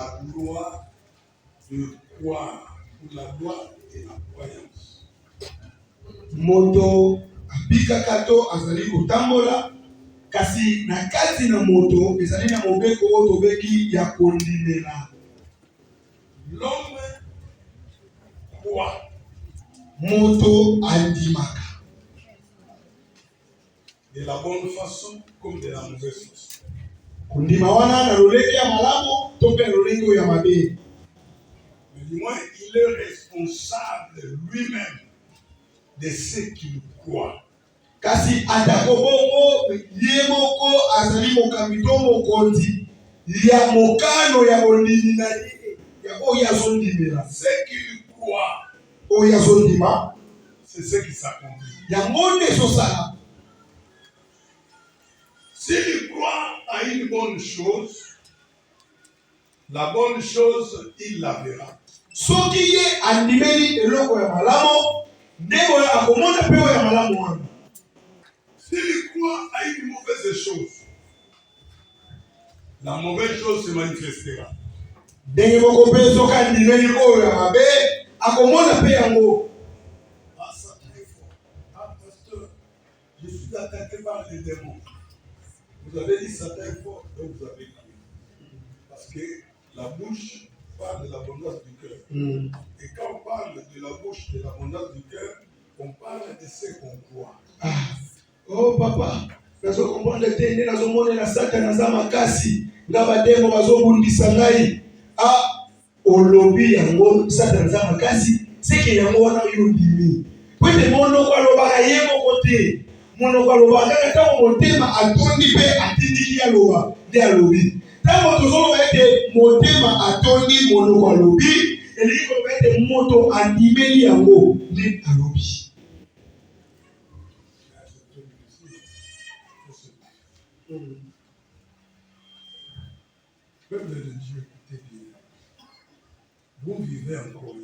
la loi de croire, ou la loi de la croyance. Moto abika kato azali kotambola kasi na kati na moto ezali na mobeko oyo tobeki ya kondimela. L'homme croit. Moto andimaka. De la bonne façon comme de la mauvaise façon. Kondima wana na lolenge ya malamu to pe lolenge ya mabe. Mais du moins, il est responsable lui-même de ce qu'il croit. Kasi atako bongo ye moko azali mokambi to mokonzi ya mokano ya bondimi na ye ya oyo azondimela. Ce qu'il croit, oyo azondima, c'est ce qui s'accomplit. Yango nde ezosala. S'il croit à une bonne chose, la bonne chose, il la verra. Soki ye andimeli eloko ya malamu, ndeko akomona pe oyo ya malamu wana. S'il croit à une mauvaise chose, la mauvaise chose se manifestera. Ndenge moko pe soki andimeli oyo ya mabe, akomona pe yango. Ah, ça très fort. Ah, pasteur, je suis attaqué par les démons. Vous avez dit Satan est fort, donc vous avez cru. Parce que la bouche parle de l'abondance du cœur. Et quand on parle de la bouche de l'abondance du cœur, on parle de ce qu'on croit. Ah. Oh papa, nazo comprendre te nde nazo monela Satan aza makasi nga bademo bazobundisa ngai. Ah, olobi yango Satan aza makasi, seke yango wana yo ndimi. Pwete monoko alobaka ye moko te. Monoko alobaka kaka ntango motema atondi mpe atindiki aloba nde alobi. Ntango tozoloba ete motema atondi monoko alobi, elingi koloba ete moto andimeli yango nde alobi. Peuple de Dieu, écoutez bien. Vous vivez encore.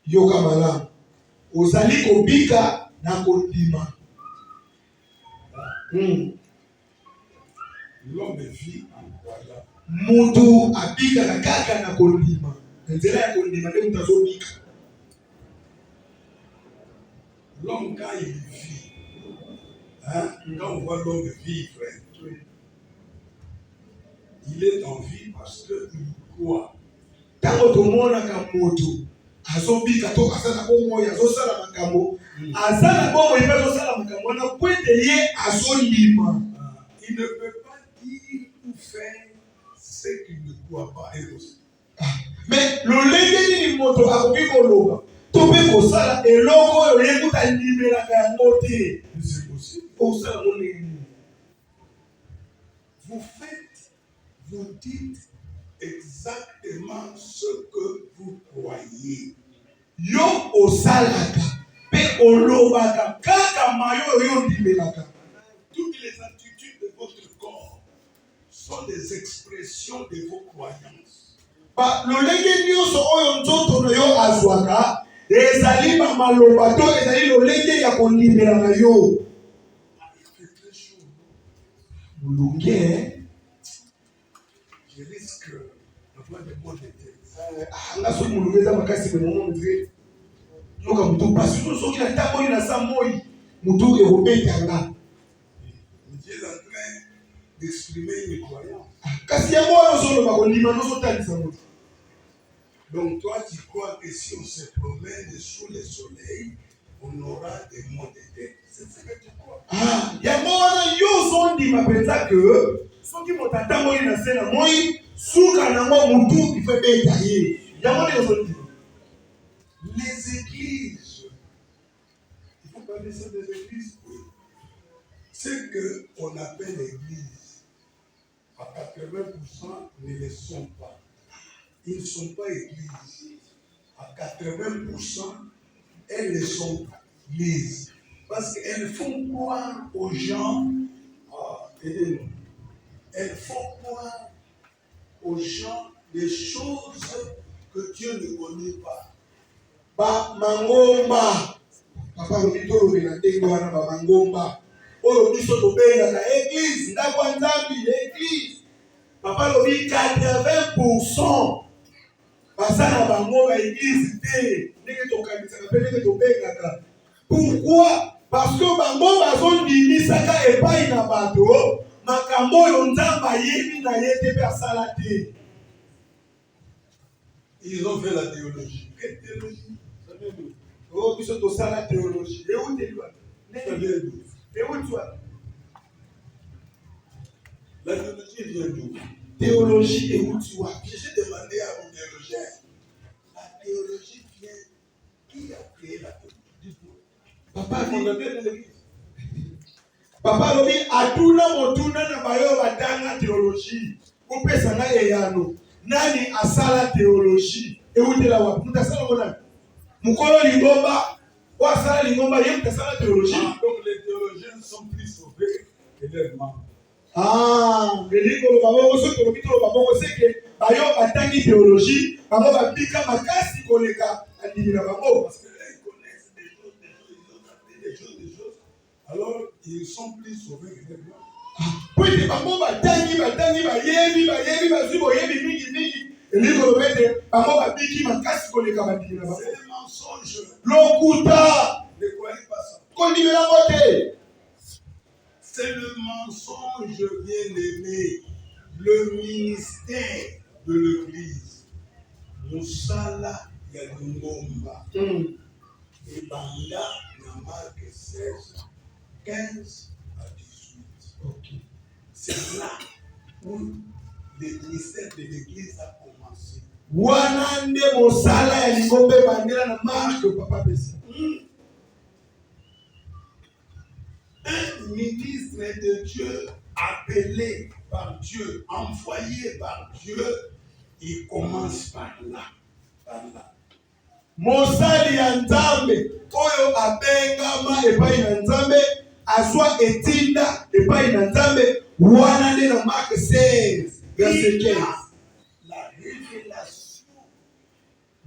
Yoka malamu. Ozali kobika na kondima. L'homme vit en croyant. Mutu abika na kaka na kondima. Nzela ya kondima nde mutu azobika. L'homme quand il vit, hein, quand on voit l'homme vivre, il est en vie parce qu'il croit. Tango tomonaka mutu azobika to asala bongo ya azosala makambo. Asala bongo ipe azosala makambo na kwete ye azondima. Il ne peut pas dire ou faire ce qu'il ne croit pas. Mais lolenge nini moto akoki koloba to pe kosala eloko oyo yekuta ndimelaka yango te. C'est possible. Osala monene. Vous faites, vous dites exactement ce que vous croyez. Yo osalaka pe olobaka kaka mayo oyo ndimelaka. Toutes les attitudes de votre corps sont des expressions de vos croyances. Ba lolenge nyonso oyo nzoto na yo azwaka ezali ba maloba to ezali lolenge ya kondimela na yo. Il fait très chaud. Bulunge Je risque d'avoir des bonnes têtes. anga so mulunge za makasi pe momo mzee. Yoka mutu pasi so soki na tamoni na sa moi mutu ekobeta nga. Dieu est en train d'exprimer une croyance. Kasi yango oyo ozoloba kondima nozotalisa moto. Donc toi tu crois que si on se promène sous le soleil, on aura des maux de tête. C'est ce que tu crois. Ah, yango wana yo ozondima penza ke soki moto atamboli na se na moi suka nango mutu ife beta ye. Yango nde ozondima. Les églises, il faut parler ça des églises, oui. Ce qu'on appelle l'église, à 80% ne le sont pas. Ils ne sont pas églises. À 80%, elles ne sont pas églises. Parce qu'elles font croire aux gens, elles font croire aux gens des choses que Dieu ne connaît pas. Ba mangomba papa olito lobela ndenge wana ba mangomba oyo biso tobengaka église ndako ya Nzambe église Papa lobi 80% baza na bango ba église te ndenge tokanisaka mpe ndenge tobengaka. Pourquoi? Parce que bango bazondimisaka epai na bato makambo oyo Nzambe ayebi na ye te mpe asala te. Ils ont fait la théologie. Quelle théologie? Oh, biso tosala théologie. La théologie vient d'où? Théologie et où tu vois. J'ai demandé à mon théologien, la théologie vient, qui a créé la théologie? Papa dit, Papa lobi atuna motuna na bayo batanga théologie. Kopesa na eyano. Nani asala théologie? Eutela wa mutasala mona. Mukolo lingomba, wa asala lingomba ye mutasala théologie. Donc les théologiens sont plus sauvés que leurs membres. Elingo lo babongo so tolobi to lo babongo seke bayo batangi théologie, bango babika makasi koleka andimi na bango. Parce qu'ils connaissent des choses, des choses. Alors, ils sont plus sauvés que les blancs. Puis bango batangi bayebi bazwi boyebi mingi. Elingo lo bete bango babiki makasi koleka andimi na bango. C'est des mensonges. Lokuta. Ne croyez pas ça. Kondimela mote. C'est le mensonge bien-aimé, le ministère de l'Église. Moussala Yadungomba. Et Banda, dans Marc 16, 15 à 18. Okay. C'est là où le ministère de l'Église a commencé. Wanande Moussala Yadungombe Bandela na Marc Papa Bessi. Un ministre de Dieu, appelé par Dieu, envoyé par Dieu, il commence par là. Mosali ya Nzambe oyo abengama epai na Nzambe azwa etinda epai na Nzambe wana nde na Marc 16 verset 15. La révélation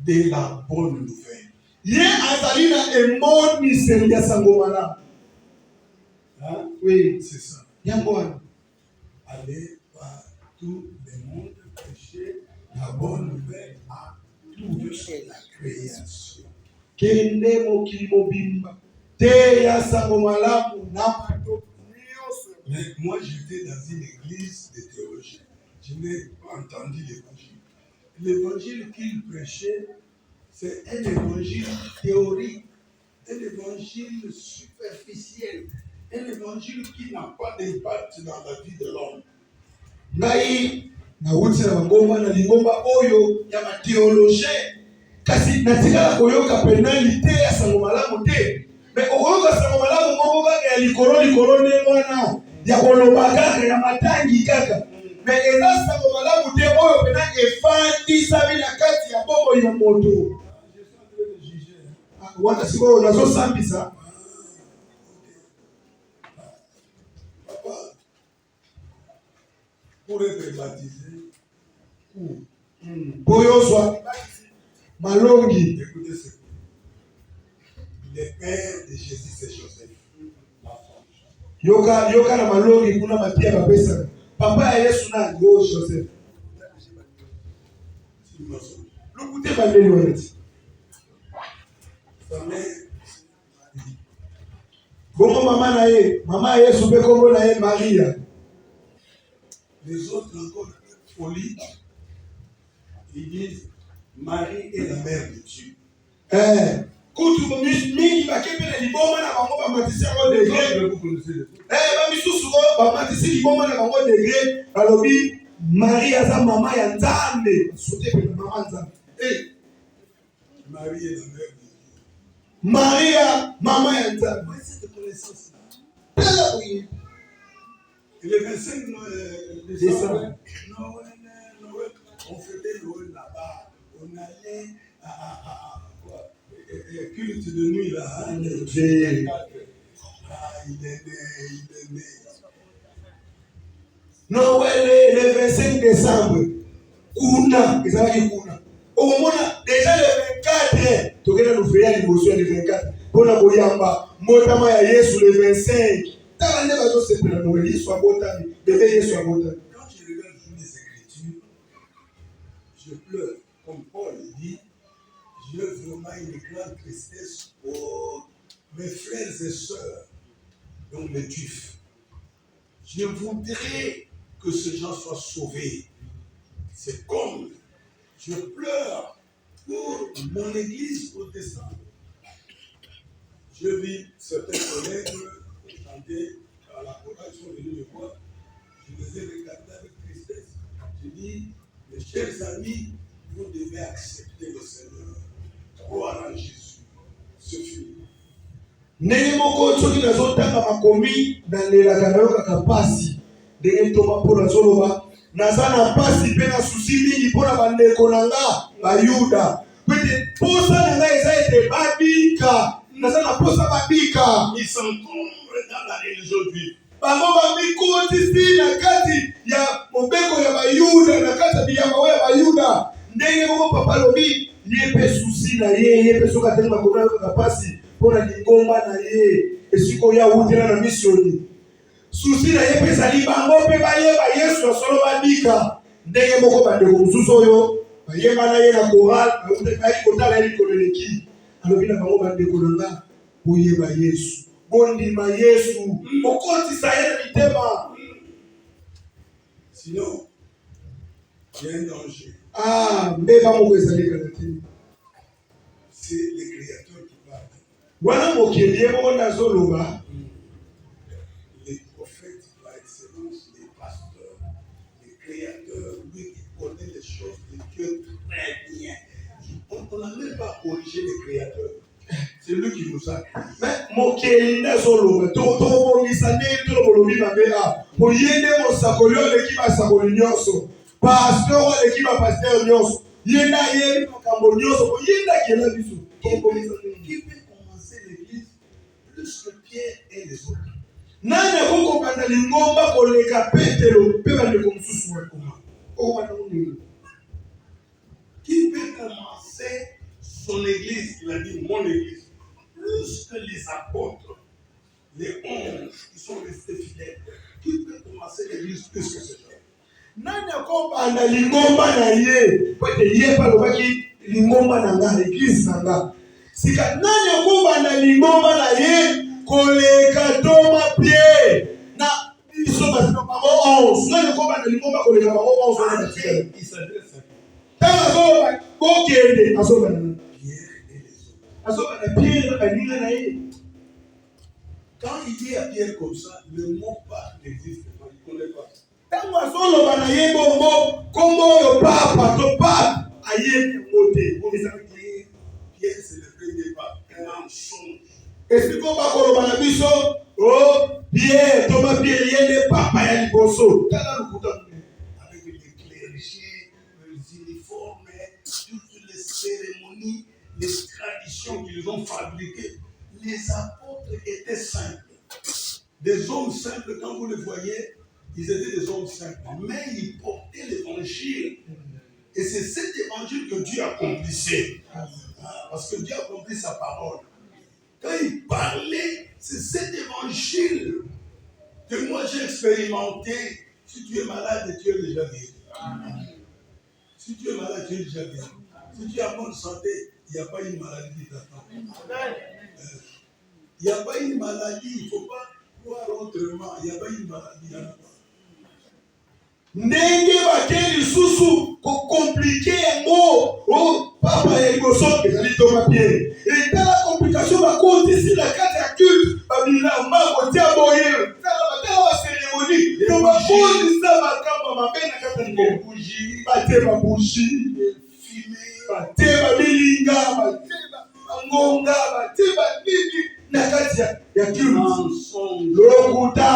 de la bonne nouvelle. Ye azali na emoniseli ya sango malamu. Hein? Oui, C'est ça. Yango wana. Aller par tout le monde prêcher la bonne nouvelle à toute la création. Kende mokili mobimba te ya sango malamu na bato nyonso. Mais moi j'étais dans une église de théologiens. Je n'ai pas entendu l'évangile. L'évangile qu'il prêchait, c'est un évangile théorique, un évangile superficiel, un évangile qui n'a pas d'impact dans la vie de l'homme. Ngai na wuti na ngomba na lingomba oyo ya mathéologien kasi natikala koyoka penalité ya sango malamu te. Mais okoyoka sango malamu moko kaka ya likolo ne mwana ya koloba kaka ya matangi kaka. Mais eza sango malamu te oyo pena efandisa bina kati ya bobo ya moto. Je suis en train de juger. Wana siko nazosambisa. Papa, pour être baptisé, Boyozwa malongi. écoutez ce que le père de Jésus, c'est Joseph. Yoka na malongi kuna matia babesa. Papa ya Yesu na go Joseph. Lokute bandeli wati. Bongo mama Yesu be kombo na ye Maria. Les autres encore folie. Ils disent Marie est la mère de Dieu. Kutu mingi bakepela liboma na bango bamatisi yango degré. Bamisusu bamatisi liboma na bango degré balobi Marie aza mama ya Nzambe. Sote pe mama Nzambe. Marie est la mère de Dieu. Maria mama ya Nzambe. Mais cette connaissance-là. Oui. Et le 25 décembre, Noël, on fêtait Noël là-bas. On allait à quoi? Culte de nuit là. Hein? Il est né. Noël le 25 décembre. Kuna, ezalaki kuna. Omona déjà le 24, tokenda nous faire l'émotion le 24. Pona boyamba motama ya Yesu le 25. Tala nde bazo sepela Noël soit botami, bébé Yesu a botami. Quand je regarde toutes les je pleure. Comme Paul dit, j'ai vraiment une grande tristesse pour mes frères et sœurs, donc les Juifs. Je voudrais que ces gens soient sauvés. C'est comme je pleure pour mon église protestante. Je vis certains collègues chanter à la chorale, ils sont venus me voir. Je les ai regardés avec tristesse. Je dis, mes chers amis, vous devez accepter le Seigneur. Croire en Jésus. C'est fini. Ndenge moko soki nazotanga makomi nalelaka nayo kaka pasi ndenge toma mpo nazoloba naza na pasi mpe na susi mingi mpo na bandeko na nga bayuda pete posa na ngai eza ete babika naza na posa babika. Ils s'encombrent dans la religion juive. Bango bamikotisi na kati ya mobeko ya bayuda na kati ya biyama ya bayuda ndenge moko papa lobi ye mpe susi na ye mpe soki atangi makomi nayo kaka pasi mpona lingomba na ye esiko ya wutela na misioni susi na ye mpe ezali bango mpe bayeba yesu ya solo babika ndenge moko bandeko mosusu oyo bayeba na ye na koral bayi kotala ye likolo eleki alobi na bango bandeko na nga boyeba yesu bondima yesu okotisa ye na mitema. Sinon il y a un danger. Mbeba moko ezali kaka te. C'est le Créateur qui parle. Wana mokeli ye moko nazoloba. Les prophètes par excellence, les pasteurs, les créateurs, lui qui connaît les choses de Dieu très bien. On n'a même pas corrigé les créateurs. C'est lui qui nous a créés. Mais mokeli nazoloba tokobongisa ndenge tolobolobi mabela oyende mosakoli oleki basakoli nyonso pasteur oleki bapasteur nyonso yenda yebi makambo nyonso oyenda kela biso tokobongisa ndenge. Qui peut commencer l'église plus que Pierre et les autres? Nani akokobanda lingomba koleka Petelo mpe bandeko mosusu wakoma okobanda monini? Qui peut commencer son église? Il a dit mon église. Plus que les apôtres, les 11 qui sont restés fidèles. Qui peut commencer l'église plus que ce genre? Nani akobanda lingomba na ye pete ye palobaki lingomba na nga église na nga sika nani akobanda lingomba na ye koleka Toma Pierre na biso basino bango 11 nani akobanda lingomba koleka bango 11 na tika Il s'adresse à tanga azoloba bokende azobanda Pierre et les autres. azobanda Pierre baninga na ye. Quand il dit à Pierre comme ça, le mot pas n'existe pas, il ne connaît pas. Tango azoloba na ye bongo kombo oyo papa to pape ayebi yango te. Pierre, c'est le premier pape, un mensonge. Esiko bakoloba na biso Pierre Toma Pierre ye nde papa ya liboso tala lokuta Avec les clergés, les uniformes, toutes les cérémonies, les traditions qu'ils ont fabriquées. Les apôtres étaient simples. Des hommes simples, quand vous les voyez, ils étaient des hommes simples. Mais ils portaient l'évangile. Et c'est cet évangile que Dieu accomplissait. Parce que Dieu accomplit sa parole. Quand il parlait, c'est cet évangile que moi j'ai expérimenté. Si tu es malade, tu es déjà guéri. Si tu es malade, tu es déjà guéri. Si tu es en bonne santé, il n'y a pas une maladie qui t'attend. Il n'y a pas une maladie, il ne faut pas voir autrement. Il n'y a pas une maladie. ndenge bakeli lisusu kokomplike yango papa ya liboso ezali Toma Pierre etala complication bakotisi na kati ya culte babilamba kotia boye batala baseremoni to bakotisa makambo mabe na kati ya liboso bate babushi bate babilinga bate bangonga bate banini na kati ya culte lokuta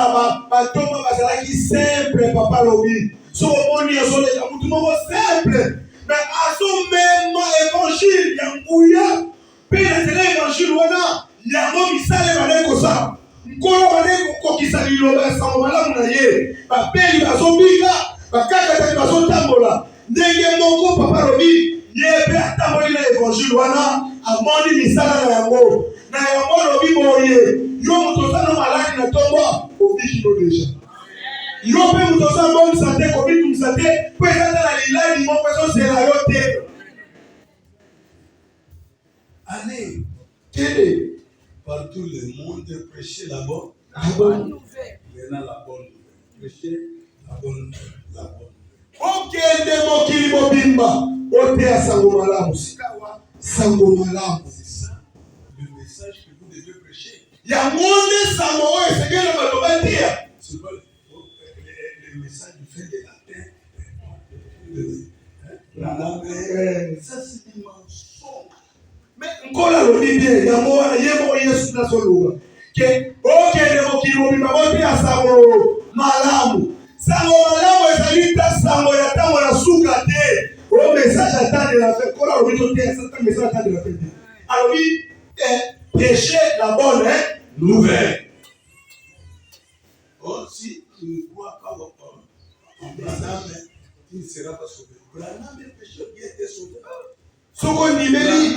batoma bazalaki simple papa lobi so omoni azoleka mutu moko simple mais azomema évangile ya nguya mpe na nzela évangile wana yango misala banaye kosala nkolo banaye kokokisa liloba ya sango malamu na ye bapeli bazobika bakakatani bazotambola ndenge moko papa lobi ye mpe atamboli na évangile wana amoni misala na yango lobi boye yo moto oza na maladi na ntongo obiki no deja yo mpe moto oza bonne santé kobiki santé mpo eza ta na lilali moko ezosela yo te. Allez. Kende. Partout le monde, prêcher la bonne nouvelle. Maintenant la bonne nouvelle. Prêcher la bonne nouvelle. La bonne nouvelle. Okende mokili mobimba. Otea sango malamu. Sango malamu. C'est ça le message que vous devez prêcher. Yangonde sango oyo esengeli baloba tia. C'est pas le message du fait de la terre. Ça c'est des mensonges. Mais nkola lobi bien yango wana ye moko Yesu nazoloba ke okende mokili mobimba botia sango malamu. Sango malamu ezali ta sango ya ntango na suka te. O message attend de la fin. Nkola lobi totia ça message attend de la fin. Alors oui, prêcher la bonne nouvelle. Oh, si tu ne crois pas en Branham, tu ne seras pas sauvé. Branham est pécheur, il a été sauvé. Soko ndimeli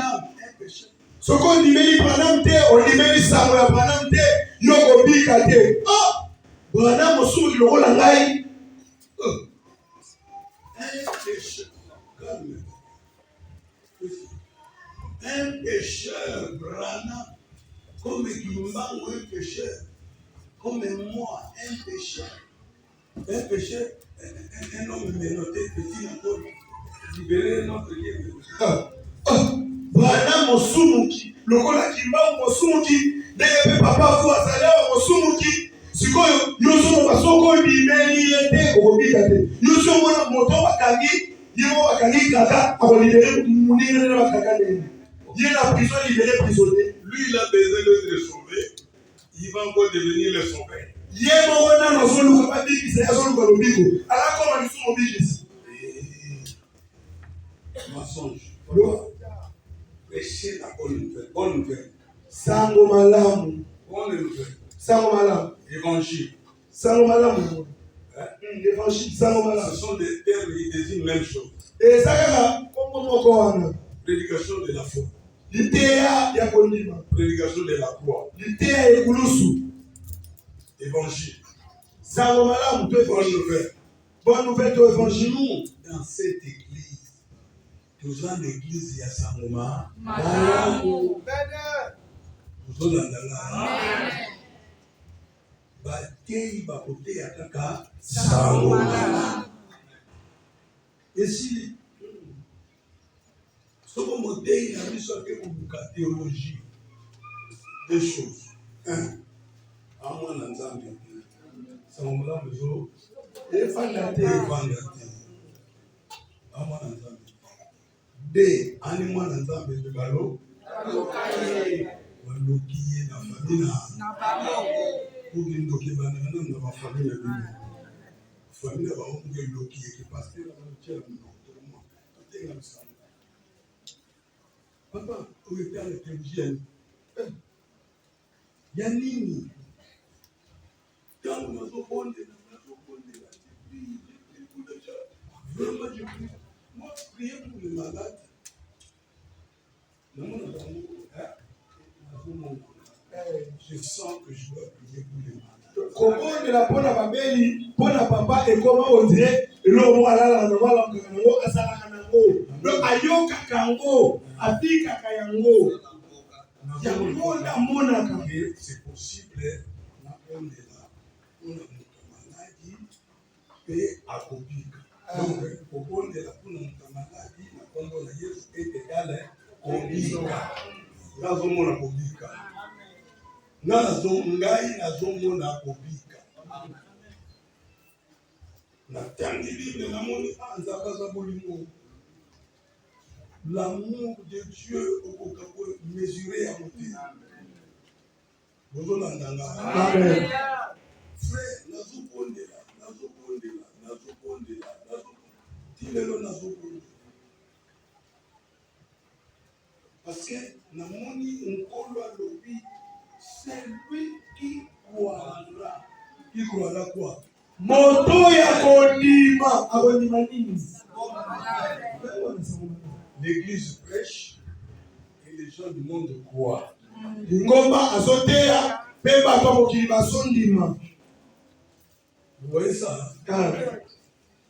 soko ndimeli Branham te ondimeli sango ya Branham te yoko bika te. Ah, Branham mosumu kilokola ngai. Un pécheur, Branham, comme Kimbango, un pécheur, comme moi, un pécheur, un homme menotté, petit encore, libérer notre Dieu. Branham mosumuki lokola Kimbango mosumuki ndenge papa fu azali mosumuki sikoyo yoso basoko ndimeli ete okobika te yoso mona moto bakangi yebo bakangi kaka akolibere munene na bakaka nene ye na prison libéré prisonnier. Lui il a besoin d'être sauvé, il va encore devenir le sauveur. Ye moko na azoluka babikisa ye azoluka lobiko alakoma lisu mobikisi mensonge. Prêcher la bonne nouvelle. Bonne nouvelle. Sango malamu. Bonne nouvelle. Sango malamu. Évangile. Sango malamu. Évangile. Sango malamu. Ce sont des termes qui désignent la même chose. Et ça kaka kombo moko wana. Prédication de la foi. Liteya ya kondima. Prédication de la croix. Liteya ekulusu. Évangile. Sango malamu. Bonne nouvelle. Bonne nouvelle de évangile. Nous, dans cette église, nous avons l'église ya Sangoma. Malamu. Nous avons la batei bakoteya kaka Sangoma. Et si soko motei na biso ake kobuka théologie, deux choses. Un, amwana nzambe Sango malamu ezo efanda te. Amwana nzambe. Deux, ani mwana nzambe balo baloki ye na famille na kuki ndoki bana na ba famille na famille ba onge loki ye pasteur na chela no tenga msana. Papa, oyo était le théologien. Ya nini? Tangu nazokonde vraiment je prie. Moi, prier pour les malades. Je sens que je dois prier pour les malades. Kokondela mpona babeli mpona papa ekoma ondire eloko alala na malaka nango asalaka nango donc ayokaka yango afikaka yango yango namonaka. C'est possible nakondela mpona moto maladi mpe akobika. Donc kokondela mpona moto maladi na kombo na Yesu ete egale kobika. Nazomona kobika. Ngai nazomona kobika. Natangi Bible namoni nzaka za bolingo. L'amour de Dieu okoka ko mesurer ya motema. Bozolanda nga. Amen. Frère, nazokondela. Tilelo nazokondela. Parce que namoni nkolo alobi c'est lui qui croira. Qui croira quoi? Moto ya kondima akondima nini? L'église prêche et les gens du monde croient. Ngomba azoteya pe bato mokili basondima. Vous voyez ça?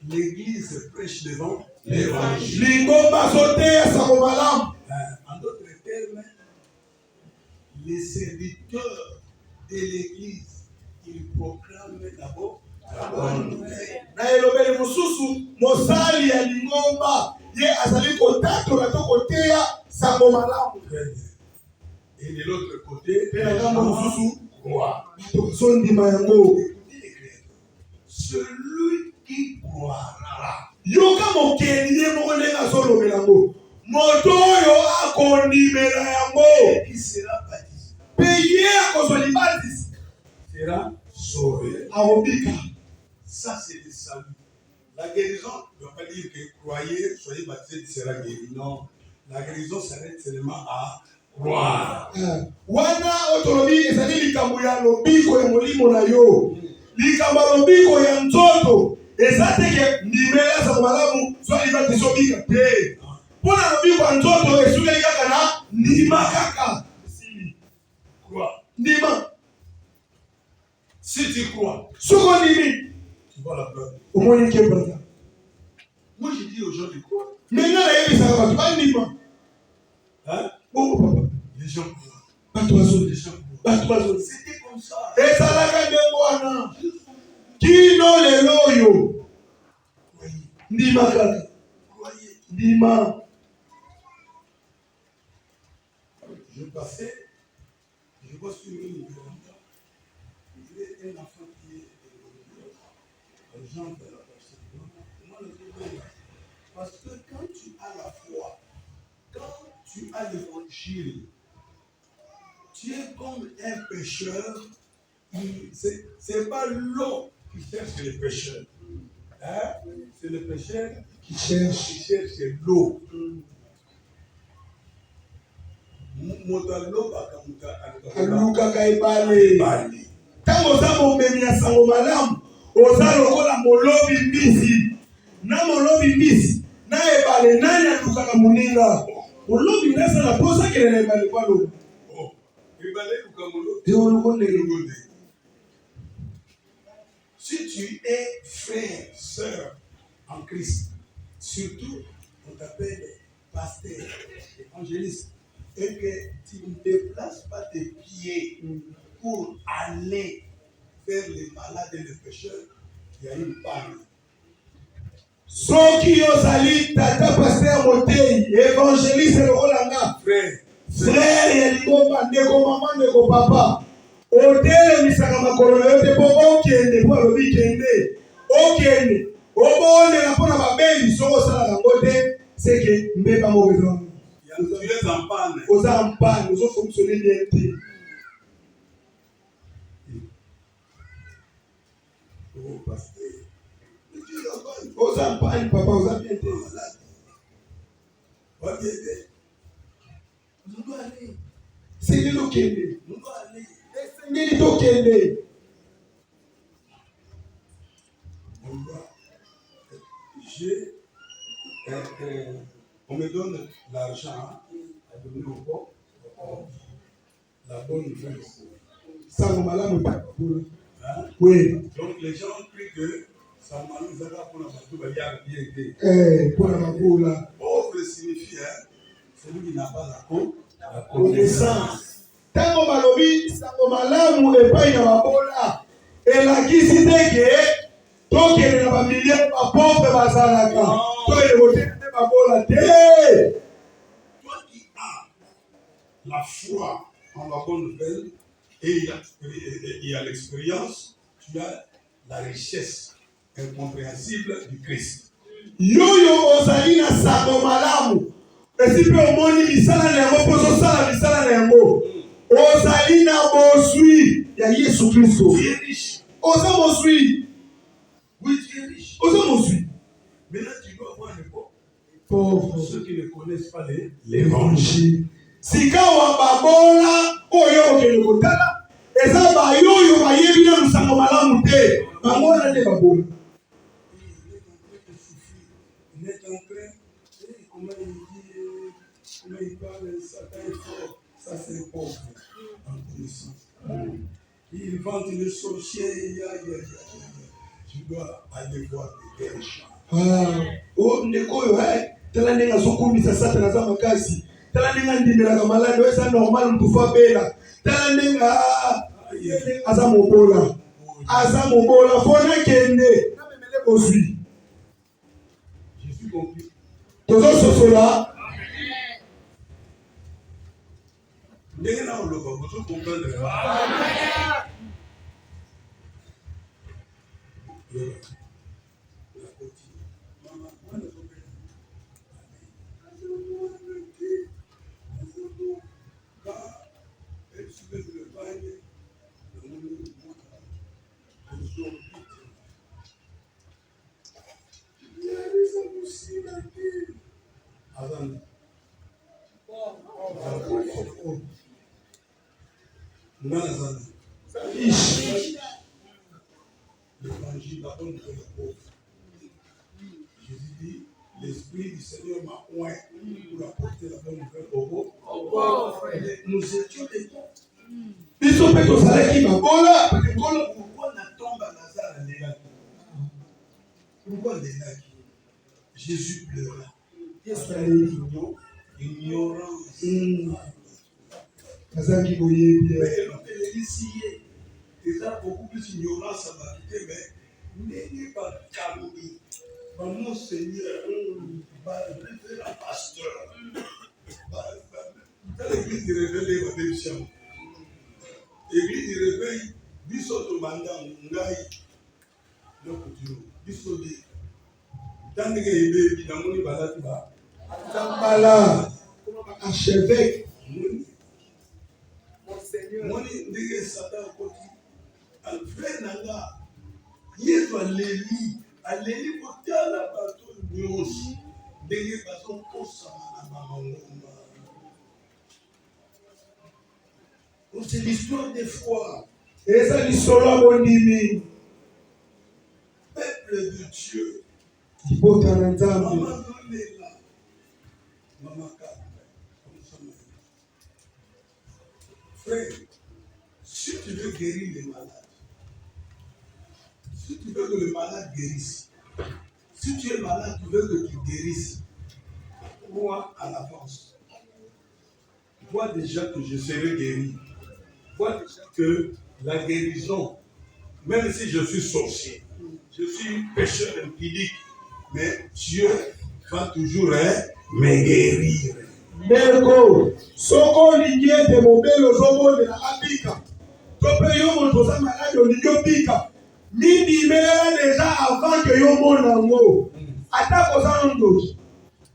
L'église prêche devant l'évangile. Lingomba zote sango malamu. En d'autres termes, les serviteurs de l'église, ils proclament d'abord la bonne nouvelle. Na elobeli mususu mosali ya lingomba ye azali kotatola to koteya sango malamu. Et de l'autre côté, Pe na ngambo mususu croient. sondima yango. Celui qui croira. Yoka mokeli ye moko ndenge azolobela yango. Moto oyo akondimela yango. Qui sera baptisé. Pe ye akozwa libatisi. Sera sauvé. Aobika. Ça, c'est le salut. La guérison ne veut pas dire que croyez, soyez baptisés, tu seras guéri. Non. La guérison s'arrête seulement à croire. Wana otolobi ezali likambo ya lobiko ya molimo na yo. Likambo ya lobiko ya nzoto. Ezateke ndimela za malamu so libatiso bika te. Pona lobiko ya nzoto esuka kaka na ndima kaka. Crois. Ndima. Si tu crois, Soko ndimi. tu vois la preuve. Omoni ke brother. Moi, je dis aux gens de croire. Maintenant na yebi saka batu ba ndima. Hein? Bongo papa. Les gens croient. Batu bazo. Les gens croient. Batu bazo. C'était comme ça. Ezalaka ndengo wana. Kino lelo oyo. Ndima kaka. Croyez. Ndima. Je passais, je vois sur une vidéo. Il y a un enfant qui est les gens de la personne. Moi, je dis, parce que quand tu as la foi, quand tu as l'évangile, tu es comme un pécheur. C'est pas l'eau qui cherche les pécheurs. Hein? C'est le pécheur qui cherche l'eau. Alukaka ebale. Tango oza momemi ya sango malamu, oza lokola molobi mbisi. Na molobi mbisi, na ebale nani alukaka moninga. Molobi nasala posa kele na ebale kwa lobi. Si tu es frère, sœur en Christ, surtout on t'appelle pasteur, évangéliste, et que tu ne déplaces pas tes pieds pour aller vers les malades et les pécheurs, il y a une panne. Soki ozali tata pasteur motei, évangéliste lokolanga. Frère ya lingomba ndeko mama ndeko papa. Otelemisaka makolo na yo te po okende po alobi kende. Okende. Obondela mpona babeli soko osala yango te seke mbeba moko eza. Tu es en panne. Oza en panne, ozofonctionner bien te. Oh, pasteur. Oza en panne, papa, oza bien te. Va bien te. Nous doit aller. C'est lui qui est. Nous doit aller. C'est lui qui est. On me donne l'argent à donner au pauvre. La bonne nouvelle. Ça me malade, pas pour. Oui. Donc les gens crient que ça m'a mis à la pour la pour la boule. Pauvre signifie celui qui n'a pas la connaissance. Tango malobi, tango malamu epai na babola. Elakisi teke tokende na bamilie bapauvre bazalaka. Toyele kotende babola te. Toi qui as la foi en la bonne nouvelle et à l'expérience, tu as la richesse incompréhensible du Christ. Yoyo ozali na sango malamu. Esi pe omoni misala na yango po ozosala misala na yango. Ozali na bosui ya Yesu Kristo. Tu es riche. Oza bosui. Oui, tu es riche. Oza bosui. Maintenant, tu dois avoir les pauvres. Ceux qui ne connaissent pas l'évangile. Sika wa babola oyo okende kotala. Eza bayoyo bayebi na musango malamu te. Bango wana te babola. Il est en train, comment il parle, Satan est fort, ça c'est pauvre, en connaissance. Il vante le sorcier, tu dois aller voir des vrais gens. Oh, ndekoyo, tala ndenge azokumbisa Satana aza makasi. Tala ndenge andimelaka malade, eza normal mtufa bela. Tala ndenge aza mobola. Aza mobola, fona kende. Ozwi. Tozo sosola. Ndenge na oloba, vous comprendre. L'évangile, la bonne nouvelle est pauvre. Jésus dit, l'Esprit du Seigneur m'a oint pour apporter la bonne nouvelle aux pauvres. Nous étions des pauvres. Pourquoi la tombe à Lazare est là? Pourquoi elle est là? Jésus pleura. Ignorance. Mais l'autre est ici. Il y a beaucoup plus d'ignorance à ma vie, mais n'ayez pas calomnie. Mon Seigneur, révérend pasteur. Dans l'église du réveil, ma démission. L'église du réveil, biso to banda ngai. Donc, biso di. Tant que il est évidemment balade ba. Tambala. Archevêque. Moni ndenge Satan koti. Alfred nanga. Yesu aleli kotala bato nyonso. Ndenge bazo kosama na bamangomba. C'est l'histoire des fois. Et ça l'histoire bondimi. Peuple de Dieu. Maman est là. Maman frère, si tu veux guérir les malades, si tu veux que le malade guérisse, si tu es malade, tu veux que tu guérisses, moi à l'avance. Vois déjà que je serai guéri. Vois déjà que la guérison, même si je suis sorcier, je suis pécheur impudique, mais Dieu va toujours me guérir. Meko, soko ligie de mobelo zobo de la abika. Tope yo mon toza malade oligio bika. Mindi melela déjà avant que yo mon nango. Ata koza ndoki.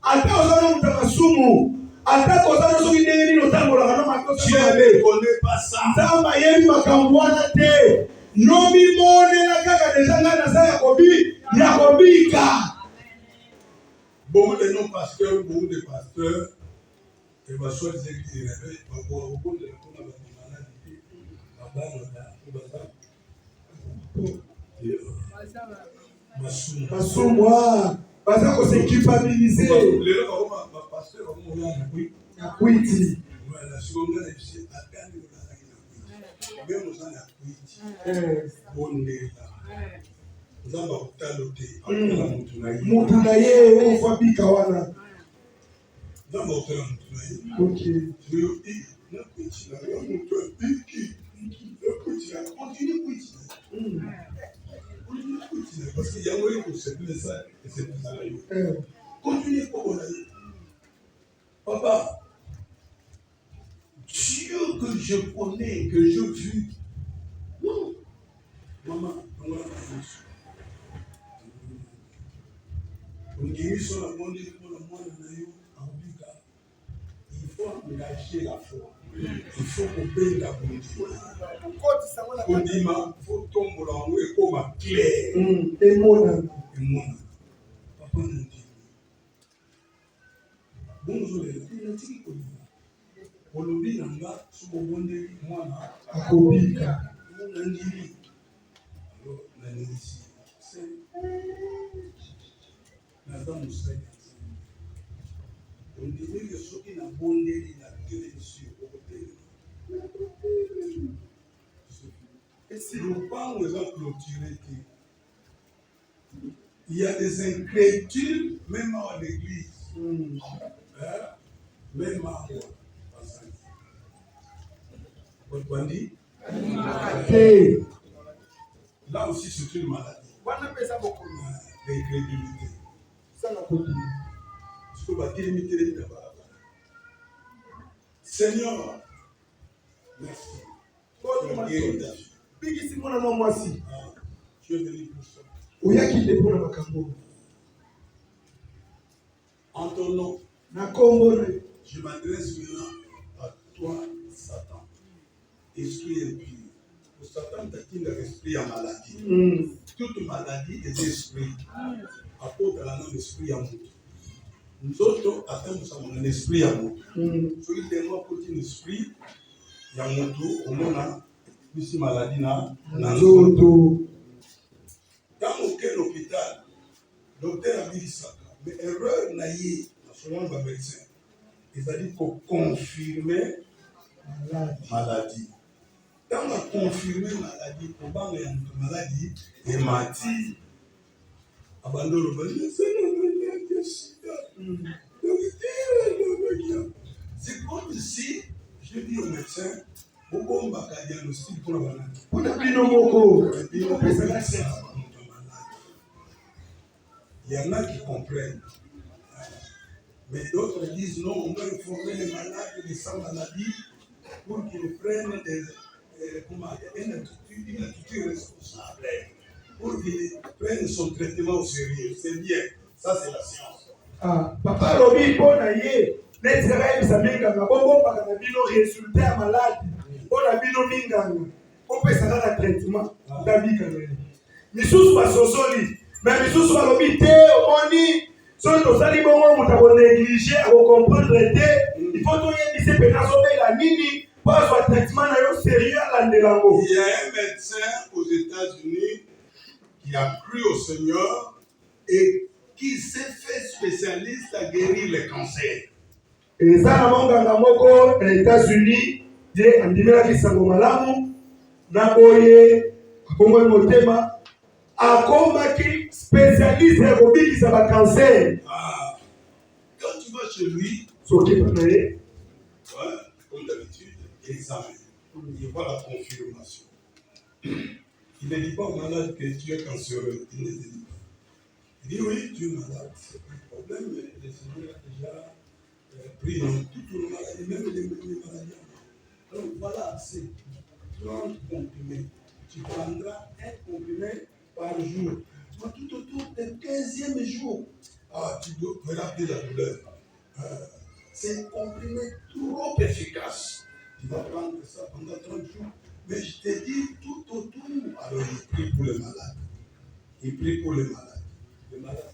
Ata koza mtamasumu. Ata koza soki ndeni no tambola kana makosa. Dieu ne connaît pas ça. Nzamba yebi makambwana te. Nomi mone na kaka déjà ngana sa yakobika. Beaucoup de non-pasteurs, beaucoup de pasteurs, et ma soeur disait qu'il réveille, beaucoup de Masumwa, baza ko se culpabiliser. Le pasteur na kwiti. La seconde c'est atteindre la même aux ans à kwiti. Nzamba utalote akala mutu na ye ofabika wana. Nzamba utala mutu na ye. OK. Yo na kwiti na yo mutu abiki. Yo kwiti na continue kwiti. Parce qu'il y a moyen pour se placer ça et se placer. Continuez pour la vie. Papa, Dieu que je connais, que je vis. Non. Maman, on va il faut engager la foi. Il faut couper la boutique. Il faut tomber en haut et comme clair. Et mon Papa nous dit. Bonjour les gens. Olobi nanga subonde mwana akobika. Nandiri. Alors nanisi. Naza musai. On dirait que ceux qui n'ont bondé la télévision au côté. Et si le pan nous a clôturé, Il y a des incrédules, même à l'église. Hein? Même à moi. Vous dit? Là aussi, c'est une maladie. L'incrédulité. Seigneur, merci. Tu es venu pour ça. En ton nom, je m'adresse maintenant à toi, Satan. Esprit impur. Pour Satan, tu as un esprit en maladie. Toute maladie est esprit. Apôtre la nom esprit à moi. Nous autres, attendons un esprit à moi. Celui qui est mort pour un esprit, il y a un tout, au monde, ici maladie, dans aucun hôpital, docteur a dit ça. Mais erreur naïe, selon le médecin, il a dit qu'il faut confirmer maladie. Quand on a confirmé maladie, on va avoir une maladie, et m'a dit, abandonne le c'est comme si, je dis au médecin, pourquoi on va faire un diagnostic pour la maladie? Il y en a qui comprennent. Mais d'autres disent non, on doit informer les malades de sa maladie pour qu'ils prennent une attitude responsable, pour qu'ils prennent son traitement au sérieux. C'est bien, ça c'est la science. Papa Robi, bon aïe, l'Israël, ça m'engage, bon, parce qu'on a vu nos résultats malades, on a vu nos minganga, on peut s'en faire un traitement, mais sous ma sosoli, mais sous ma lobby, on dit. Si on a négligé à comprendre, il faut que les traitement sérieux. Il y a un médecin aux États-Unis qui a cru au Seigneur et qui s'est fait spécialiste à guérir les cancers. Et ça, aux États-Unis, il y a un spécialiste et qui a cancer. Quand tu vas chez lui, comme d'habitude, examen. Il voit la confirmation. Il ne dit pas au malade que tu es cancéreux. Il ne dit pas. Il dit oui, tu es malade. C'est pas un problème, mais le Seigneur a déjà pris dans toutes les maladies, même les maladies. Donc voilà, c'est 30 comprimés. Tu prendras un comprimé par jour. Tout autour du 15e jour, tu dois rappeler la douleur. C'est un comprimé trop efficace. Tu vas prendre ça pendant 30 jours. Mais je te dis tout autour. Alors il prie pour les malades. Il prie pour les malades. Les malades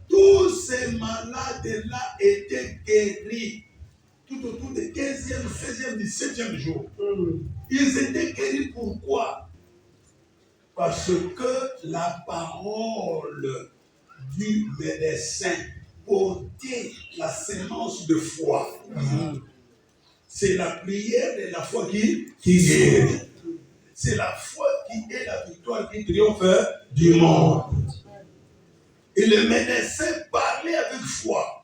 tous ces malades-là étaient guéris. Tout autour du 15e, 16e, 17e jour. Ils étaient guéris pourquoi? Parce que la parole du médecin portait la sémence de foi. C'est la prière de la foi qui guérit. C'est la foi qui est la victoire qui triomphe du monde. Et le médecin parlait avec foi.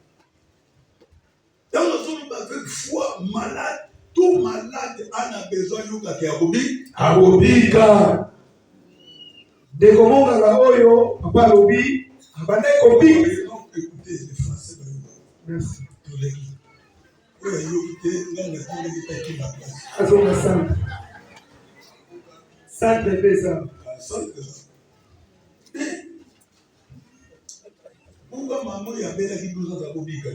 Dans le monde avec foi, malade, tout malade a besoin de Abobika. De comment on a oyo, papa lobi, abandé kobi. Écoutez les Français. Merci. Tous les gens. Oui, écoutez, là on a dit qui la place. Azona sang. Sang de pesa. Sang de pesa. Pourquoi maman y a bien qui nous a Abobika?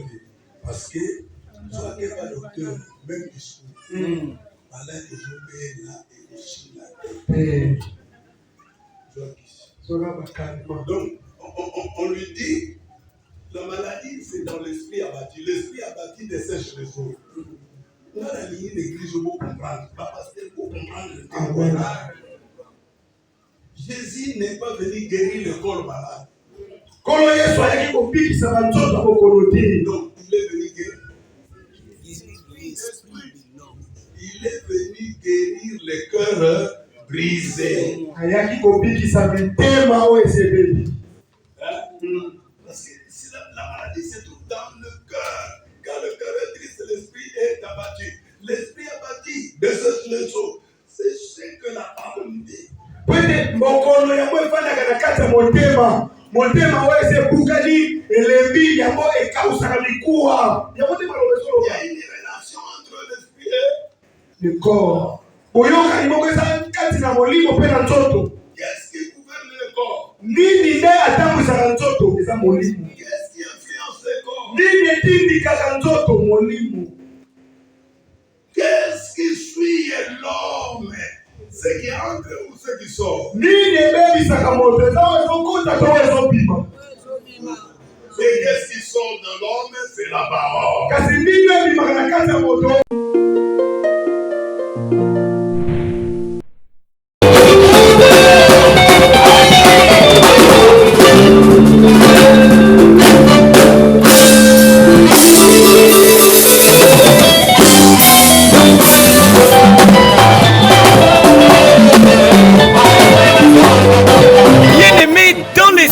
Parce que soit qu'elle est docteur, même discours. Malade de Jobé là et aussi là. Donc, on lui dit, la maladie, c'est dans l'esprit abattu. L'esprit abattu dessèche les autres. On a la ligne d'église, je veux comprendre. Pas parce qu'il faut comprendre le témoignage. Jésus n'est pas venu guérir le corps malade. Non, il est venu guérir. Il est venu guérir le cœur brisé. le cœur. Quand le cœur est triste, l'esprit est abattu. L'esprit abattu de cette leçon, c'est ce que la parole dit. Pwede mokolo yango efandaka na kati ya motema. Motema oyo eza ebukani elembi yango ekausaka mikuwa. Il y a une relation entre l'esprit et le corps. Boyoka moko eza kati na molimo mpe na nzoto. Qu'est-ce qui gouverne le corps? Nini nde atambwisaka nzoto eza molimo. Qu'est-ce qui influence le corps? Nini etindikaka nzoto molimo. Qu'est-ce qui suit l'homme? Ce qui entre ou ce qui sort? Nini ebebisaka moto eza oyo ezokota to oyo ezobima. Et qu'est-ce qui sort de l'homme? C'est la parole. Kasi nini ebimaka na kati ya moto.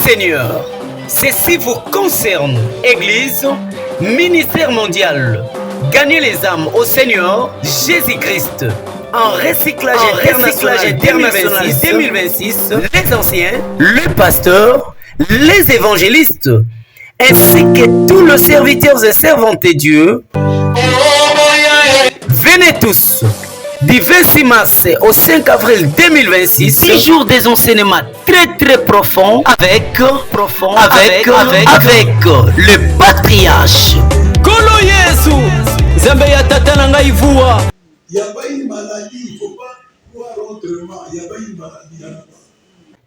Seigneur, ceci vous concerne, Église, ministère mondial. Gagnez les âmes au Seigneur Jésus-Christ. En recyclage international 2026, les anciens, le pasteur, les évangélistes, ainsi que tous les serviteurs et servantes de Dieu, venez tous. Du 26 mars au 5 avril 2026, 10 jours des enseignements très profonds avec le patriarche. Kolo Yesu, Zambia Tatana Ngaivua. Il n'y a pas une maladie, il ne faut pas voir autrement. Il n'y a pas une maladie là-bas.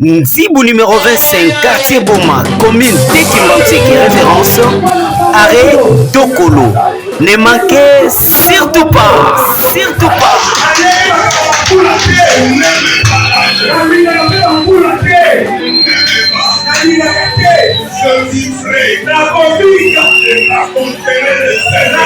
Nzibu numéro 25, quartier Boma, commune Tekimbanseki, référence arrêt Dokolo. Ne manquez surtout pas. Je vivrai la confiance et la confiance de Seigneur.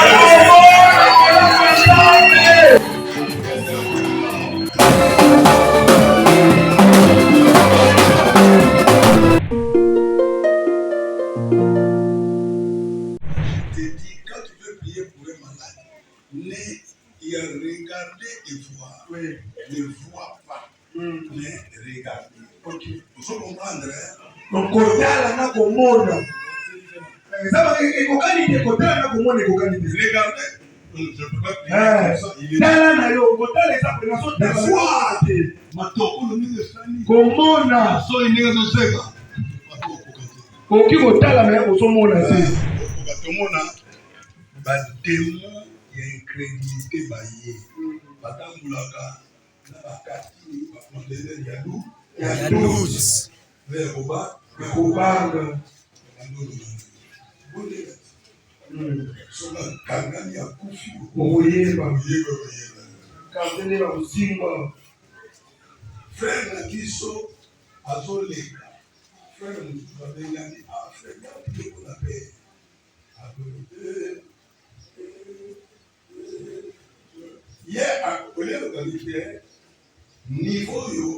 Quand tu veux prier pour un malade, il y a regarder et voir. Oui. Ne vois pas, mais regarder. Okay. Il faut comprendre. Donc, kotala na komona. Regardez. Je ne peux pas prier comme ça. Il est voir. Komona. Oki kotala me osomona te. Komona. Ba démon ya incrédulité baye. Batambulaka na bakati ba fondele ya douce. Vers Oba, Kobanga. Soka kangani ya kufi. Oyeba. Kangani ya usimba. Frère na biso azoleka. Frère mutu babengani frère ya piko na pe. Olelo kalifie niveau yo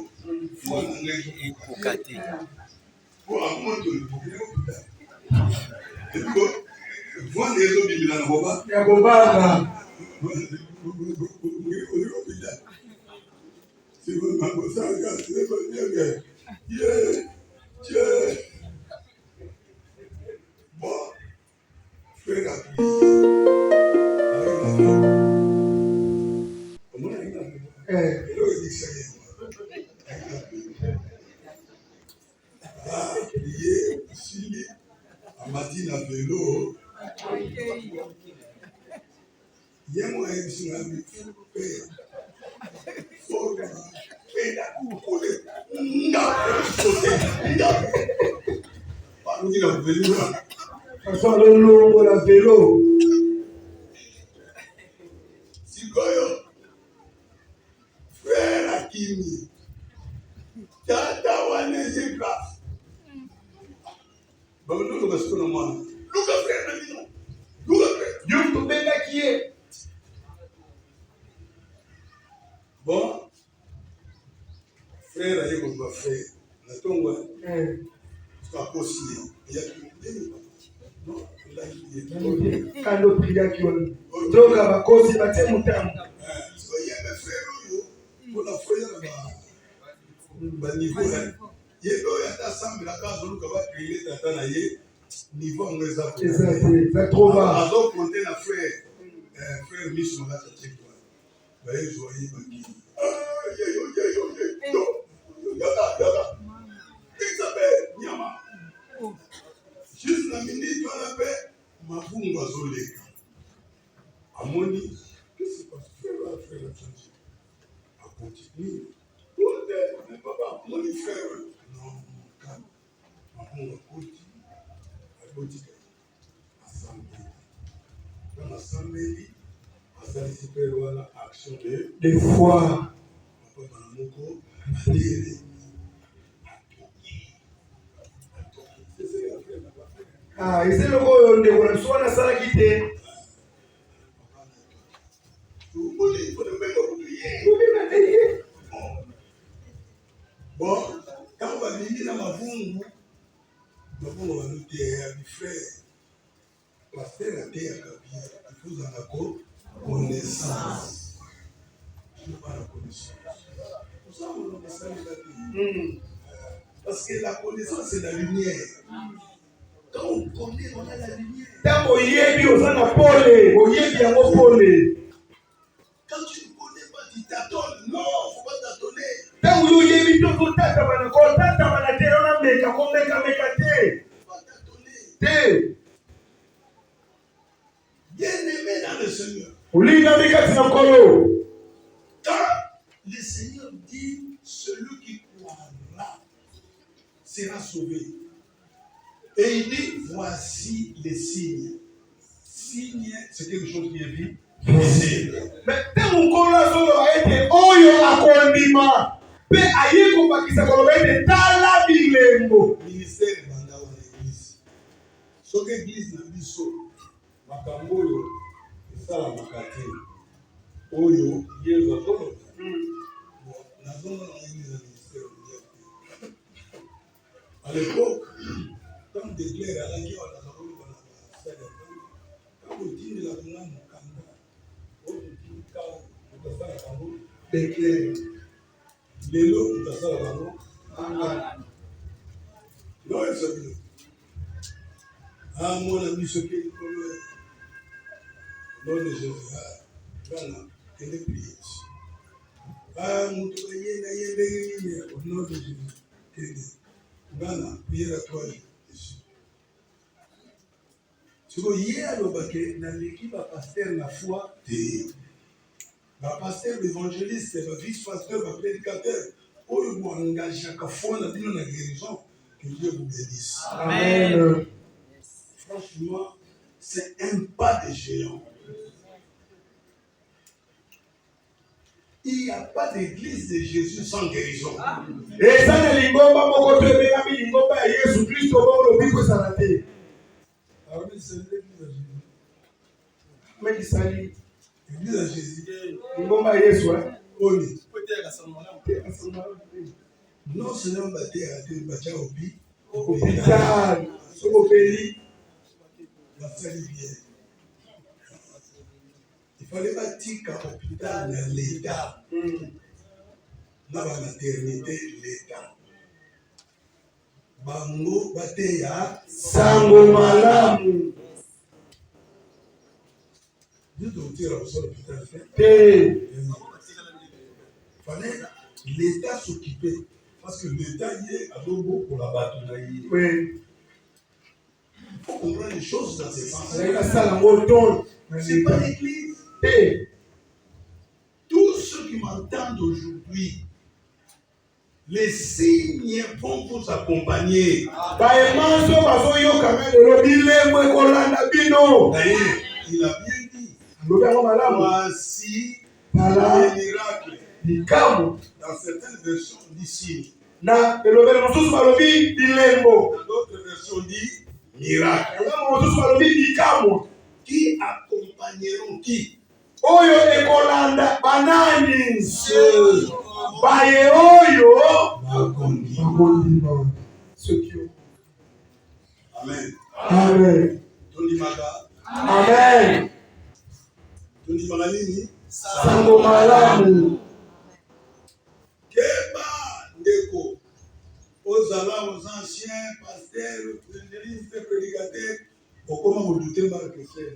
fo na ngai Kokate. Pour un moment de voir les autres biblia na boba. Ya bobanga. C'est bon, ma bosse ça regarde, c'est pas bien. Bon, frère la pluie. Comment on a dit ça? Prier, aussi, à matin à vélo. Il y a moi qui suis ami. La vélo. Sikoyo, frère Akimi, tata waneze grâce. Bah nous parce que moi, nous que frère na bino, nous que frère. Dieu to benda qui est. Bon, frère aye ko ba frère, na tonga. Kwa kosi, il y a non, Quand on prie, donc à ma cause, il va te monter. Pour la foi, il niveau là. Il y a ensemble la case où on va prier tata na ye niveau on les a. C'est trop bas. Alors compter la frère frère Miss Mala Tchèque. Bah il joyeux baki. Yada. Isabelle Nyama. Juste la minute on appelle mafungo azoleka. Amoni qu'est-ce qui passe frère Tchèque. A continuer. Mais papa, mon frère, non, calme. Mafungo kuti. Aboti assemblée. Dans l'assemblée, asali super wala action des fois. Papa Banamoko, adhéré. Ah, et c'est le gros de mon soin à ça qui était. Bon, quand on va venir dans ma vungu, va nous dire, frère, pasteur a été à Kabia, il faut en avoir connaissance. Je n'ai pas la connaissance. Pour ça, on a ça la vie. Parce que la connaissance, c'est la lumière. Quand on connaît, on a la lumière. Quand on y est, on a la pole. On y est bien au pole. Quand tu ne connais pas, tu t'attends. Non, il ne faut pas t'attendre. Quand on y est, on a bien aimé dans le Seigneur. Quand le Seigneur dit celui qui croira sera sauvé. Et il dit voici les signes. Signe, c'est quelque chose qui est visible. Mais quand on connaît oyo akondima pe ayeko bakisa kolobete tala bilembo ministère banda wa l'église. So que église na biso makambo oyo esala makate oyo yezo akolo. Nazomona na église na ministère de Dieu. À l'époque, quand on déclare à la guerre à la rue dans la salle, quand on dit la mona mukanda, on dit quand on passe la parole, déclare. Les lots, on passe la parole. Non, il s'est dit. Ah, mon ami, ce qui est le nom de Jésus, voilà, quelle est prière. Ah, mon Dieu, au nom de Jésus, voilà, prière à toi. Tu vois, hier, dans l'équipe à pasteur la foi, le pasteur, l'évangéliste, le vice-pasteur, le prédicateur, où ils vont engager chaque fois dans la guérison, que Dieu vous bénisse. Amen. Franchement, c'est un pas de géant. Il n'y a pas d'église de Jésus sans guérison. Et ça, les lingomba, mon côté, les lingomba, Jésus Christ, au le bico salaté. Alors, c'est l'église de Jésus. Mais qui s'allie. L'église de Jésus. Lingomba, Jésus, hein. Oui. Non seulement bâtir à Dieu, bâtir au pays. Hôpital, au pays. La salle bien. Il fallait bâtir un hôpital dans l'État. Dans la maternité de l'État. Bango Bateya Sango Malamu. Dieu doit dire à l'hôpital. Il fallait l'État s'occuper. Parce que l'État y est à Dobo pour la bataille. Oui. Il faut comprendre les choses dans ces sens. C'est pas l'église. Tous ceux qui m'entendent aujourd'hui, les signes vont vous accompagner. D'ailleurs, il a bien dit. Voici les miracles. Dans certaines versions, on dit signe. Dans d'autres versions, on dit miracle. Qui accompagneront qui? Oyo ekolanda banani ceux baye oyo bakondima. Amen. Amen. Donc Amen. Sango malamu. Keba ndeko. Ozala aux anciens pasteurs, évangélistes, prédicateurs. Comment vous doutez mal que c'est?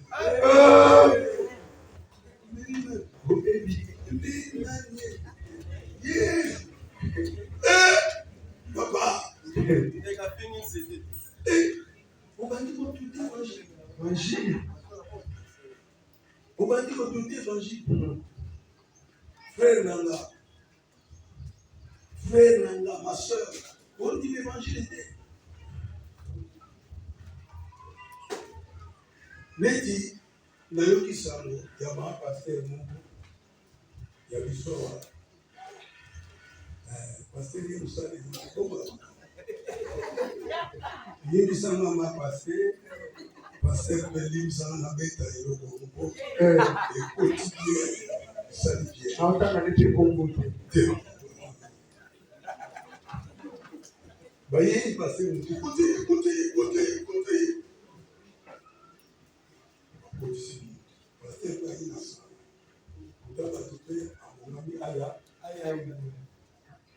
Papa. On va dire tout évangile. On va dire tout évangile. Frère Nanga, ma soeur, on dit l'évangile. Neti, nayoki sango, yama pasteur Mungu, yabisowa. Pasteur Yemusale, yebi sango ma pasteur Belim sango na beta eloko moko. Ekoti bien, sali bien. Aota na nete Congo. Baye pasteur Mungu, écoutez. Pasteur Baye na sa. Kutaba tupe abongami aya.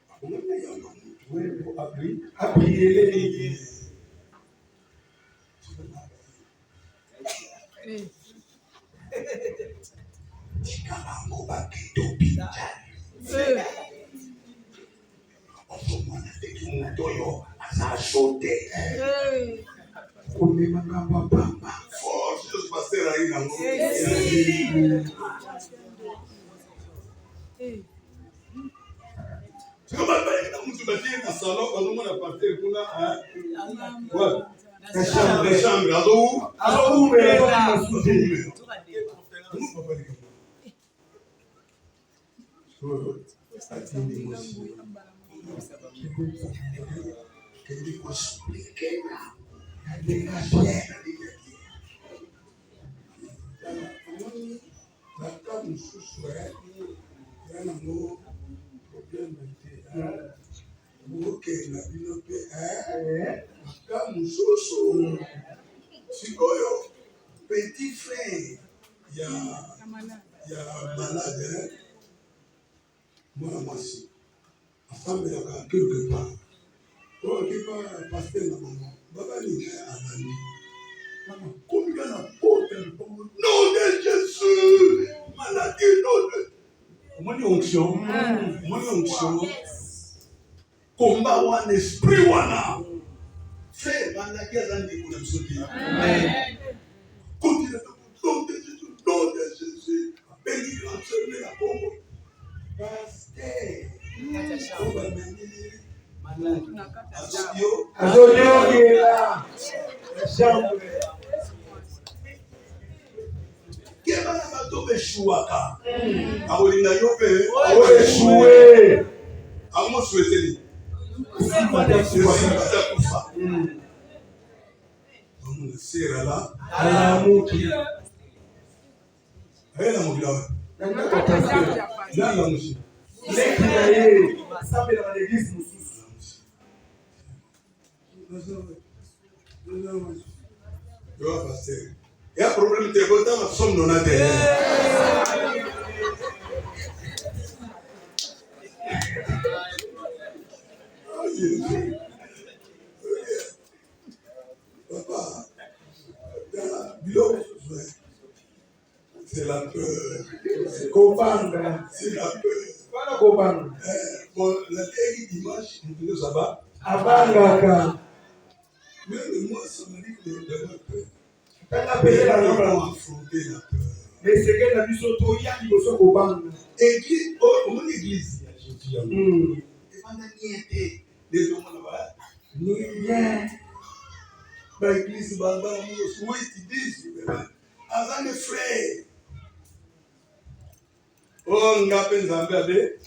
Abongami aya mamu. Wewe abri ele. Tikalango bakito pinjani. Omwana teki mutoyo asasote. Omemanga papa. Force de passer à une amour. Tu vas pas aller dans mon salon quand on a passé pour la chambre. Petit frère, il y a malade, moi aussi. Ensemble, il y a quelque part. Oh, quelque part, pasteur, maman. Baba, il est à l'année. Maman, combien la porte est le nom de Jésus. Maladie, nom de. Moi, onction. Combat un esprit, wana. Frère, maladie, elle a dit qu'on a besoin. Amen. Continue de nom de Jésus, nom de Jésus. Béni l'enseigner la Congo. Pasteur. On va bénir. Azonio qui est là. Chambre. Keba na bato beshuaka. Aolinga yope. Échoué. Amo souhaiteli. Kufa. On sera là. Alamuki. Ayela mobila. Nanga mushi. Leki na ye. Sambe na l'église mususu. Yo pasteur. Il y a un problème de côté, ma somme non a Papa, c'est la peur. C'est Kobanga. C'est la peur. Voilà Kobanga. Bon, la dernière dimanche, nous ça va. Abangaka. Mais le mois, ça m'a dit que de la peur. Quand on appelle la Nous langue, allons affronter la peur. mais c'est que la mission toya qui doit se Kobanga. Église, mon église, je dis à vous. Et pendant qu'il était, les hommes là-bas, nous y est. L'église, Baba, nous, oui, tu dis, avant les frères. Oh, on a peine d'embêter.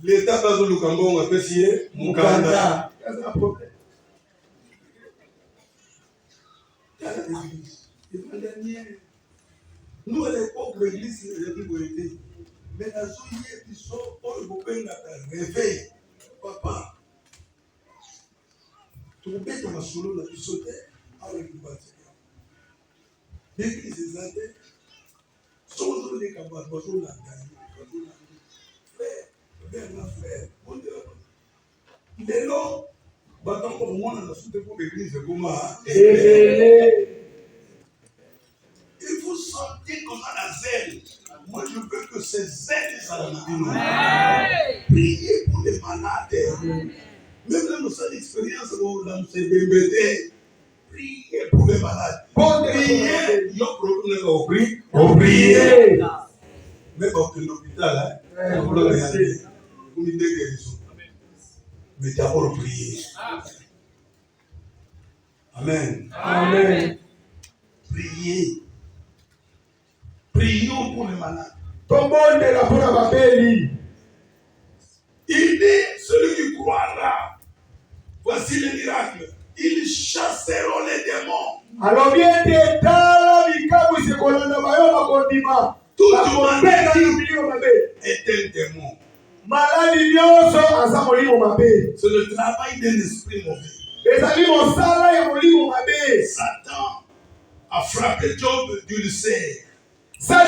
L'État va vous le cambo, on va pécier. Mukanda. Nous, à l'époque, l'église, mais la souillée qui sont au réveil, papa. tobeta masolo na biso te awa ekobatelaka l'église eza te soki ozoleka bato bazolanda frère na frère lelo batango komona na sute po l'église ekoma il faut sentir comme à la zèle. Moi je veux que ces zèles ça priez pour les malades. Même là, nous avons l'expérience où nous sommes bébés. Priez pour les malades. Priez. Il y a un problème, on prie. Même dans l'hôpital, on peut regarder. Vous me dites guérison. Mais d'abord, priez. Amen. Amen. Priez. Prions pour les malades. Il dit, celui qui croira, voici le miracle. Ils chasseront les démons. Tout humain est un démon. C'est le travail d'un esprit mauvais. Satan a frappé Job d'ulcère. Un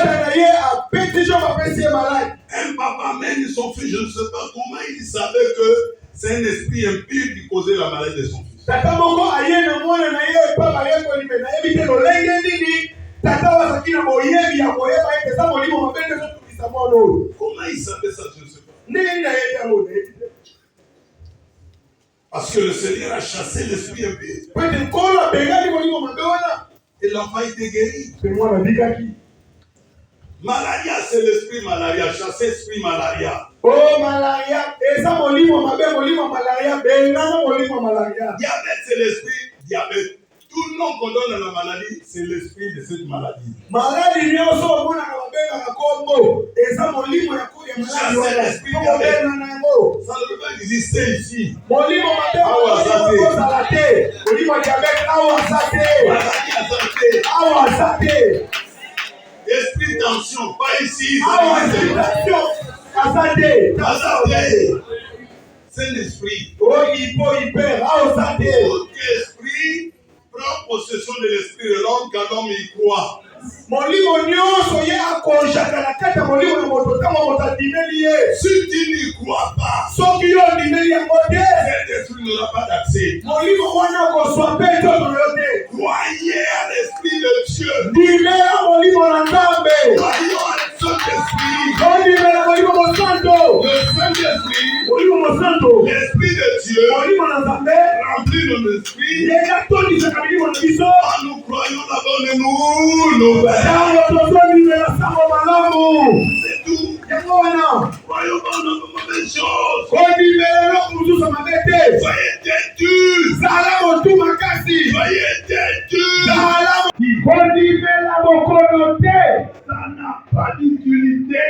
papa mène son fils, je ne sais pas comment il savait que c'est un esprit impur qui causait la maladie de son fils. Comment il savait ça, je ne sais pas. Parce que le Seigneur a chassé l'esprit impur. Et l'enfant était guéri. Malaria, c'est l'esprit malaria. Chasser l'esprit malaria. Oh, malaria. Et ça, malaria. Diabète, c'est l'esprit diabète. Tout le nom qu'on donne à la maladie, c'est l'esprit de cette maladie. Maladie, chasser l'esprit diabète. Ça ne peut pas exister ici. Maladie à santé. Esprit tension, pas ici. C'est l'esprit. Esprit prend possession de l'esprit de l'homme quand l'homme y croit. Si tu n'y crois pas, cet esprit n'aura pas d'accès. Croyez à l'esprit de Dieu. Croyons à le Saint-Esprit. Le Saint-Esprit, l'Esprit de Dieu, remplit notre esprit. En nous croyons la bonne nouvelle. C'est tout. Croyons pas dans de mauvaises choses. Soyez têtus. Soyez têtus. Ça n'a pas d'utilité.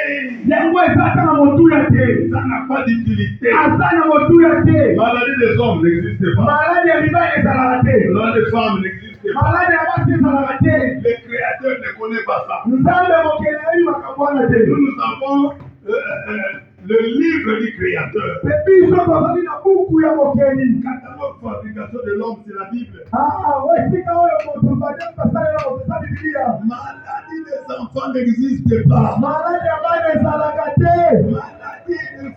Ça n'a pas d'utilité. Maladie des hommes n'existe pas. Maladie des femmes n'existe pas. Le Créateur ne connaît pas ça. Nous avons le livre du Créateur. Catalogue fabrication de l'homme, c'est la Bible. Maladie des enfants n'existe pas. Maladie de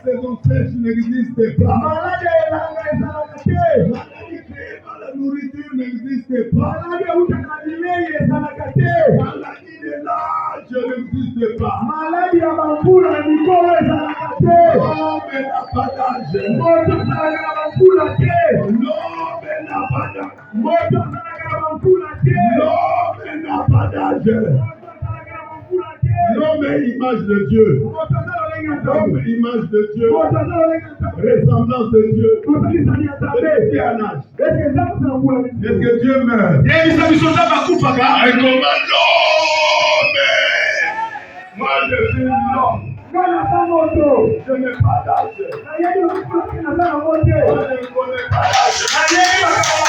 saison sèche n'existe pas. Maladie créée par la nourriture n'existe pas. Maladie de l'âge n'existe pas. L'homme n'a pas d'âge. L'homme n'a pas d'âge. L'homme n'a pas d'âge. L'homme est image de Dieu. L'homme est image de Dieu. Ressemblance de Dieu. Est-ce qu'il y a un âge? Est-ce que Dieu meurt? Et comment l'homme? Moi je suis l'homme. Je n'ai pas d'âge. Je ne connais pas d'âge.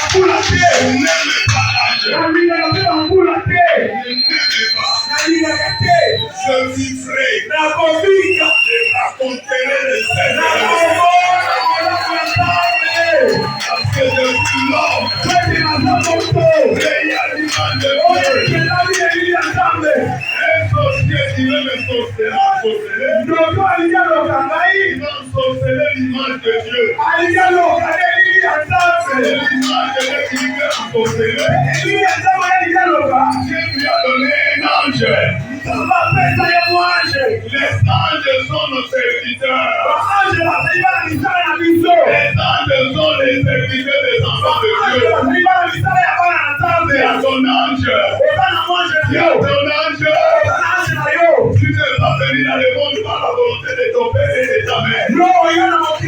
Je n'aime pas l'âge. Je n'aime pas. Je vivrai. Je raconterai les Seigneur. Parce que je suis l'homme. l'image de Dieu. Dieu lui a donné un ange. Les anges sont nos serviteurs. Les anges sont les serviteurs des enfants de Dieu. Il y a ton ange. Il y a ton ange. Tu ne vas pas venir dans le monde par la volonté de ton père et de ta mère. Tu es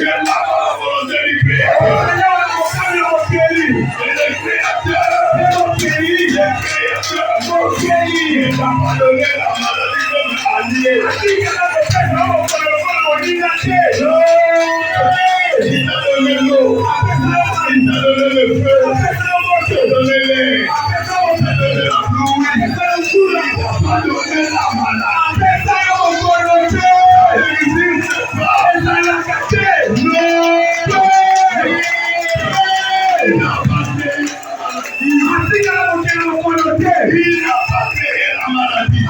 là par la volonté du Créateur. Et le Créateur. Il t'a pas donné la maladie comme allié. Il t'a donné l'eau. Il t'a donné le feu. Il t'a donné l'air. Il t'a donné la pluie. Il t'a pas donné la maladie. Il n'existe pas. Il n'a pas payé la maladie. Il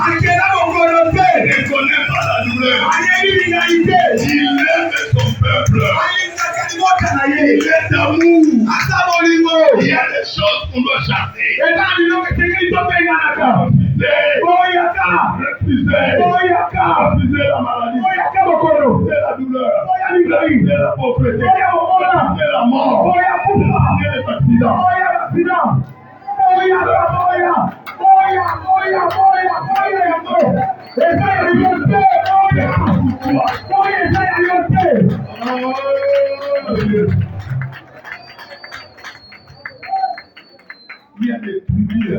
ne connaît pas la douleur. Il aime son peuple. Il est d'amour. Il y a des choses qu'on doit chasser. Refuser la maladie. Refuser la douleur. Refuser la pauvreté. Refuser la mort. Refuser les accidents. Il y a des tribus.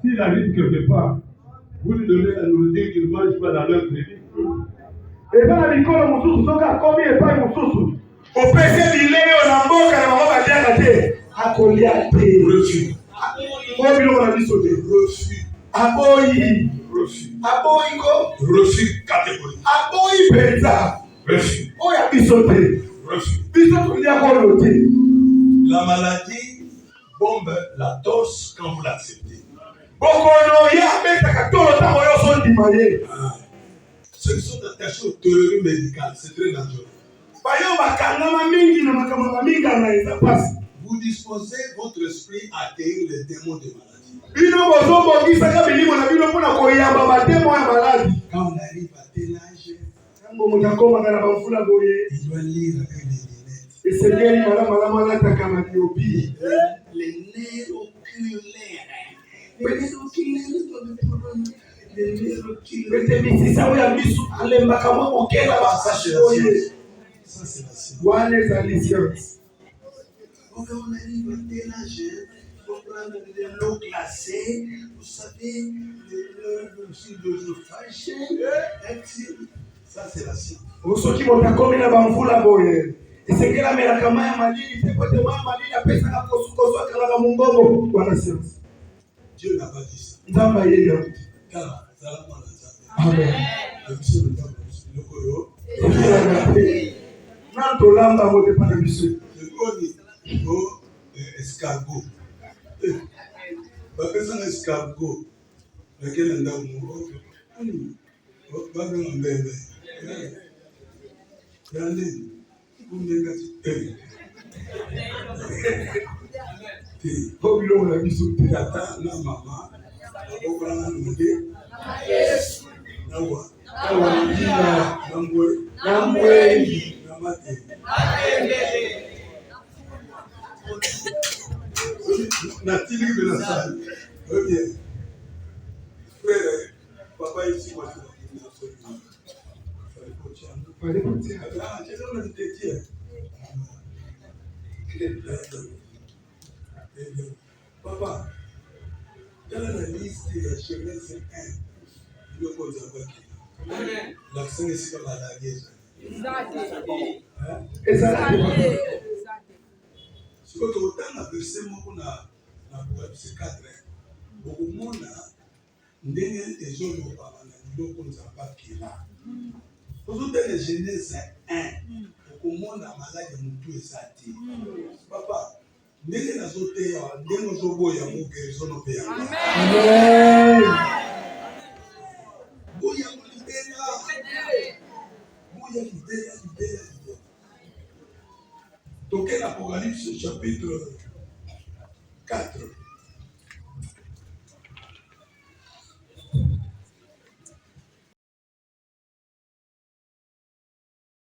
S'il arrive quelque part, vous lui donnez la nourriture qu'il ne mange pas dans leur tribu. Refus. Refus catégorique. Refus. La maladie bombe la tosse quand vous l'acceptez. Ceux qui sont attachés au théorie médicale, c'est très dangereux. Vous disposez votre esprit à accueillir les démons de maladie. Quand on arrive à tel âge, il doit lire avec les lunettes. Les nerfs oculaires. Ça, c'est la science. Quand on arrive à tel âge, il faut prendre de l'eau glacée. Vous savez, le chauffage. Ça, c'est la science. Dieu n'a pas dit ça. Amen. Escargot. Un escargot. Lequel est dans papa ici, moi, papa, dans la liste de la jeunesse 1, le code l'accent est sur la guerre. Ce que tu as versé, moi, na c'est 4 beaucoup monde ndenge ezoloba na biloko nzambe akela ozotala Genèse 1 okomona maladi ya motu eza te papa ndenge nazoteya ndenge ozoboya mo guérison no peya boya molibela boya libela. Toquez l'Apocalypse chapitre 4.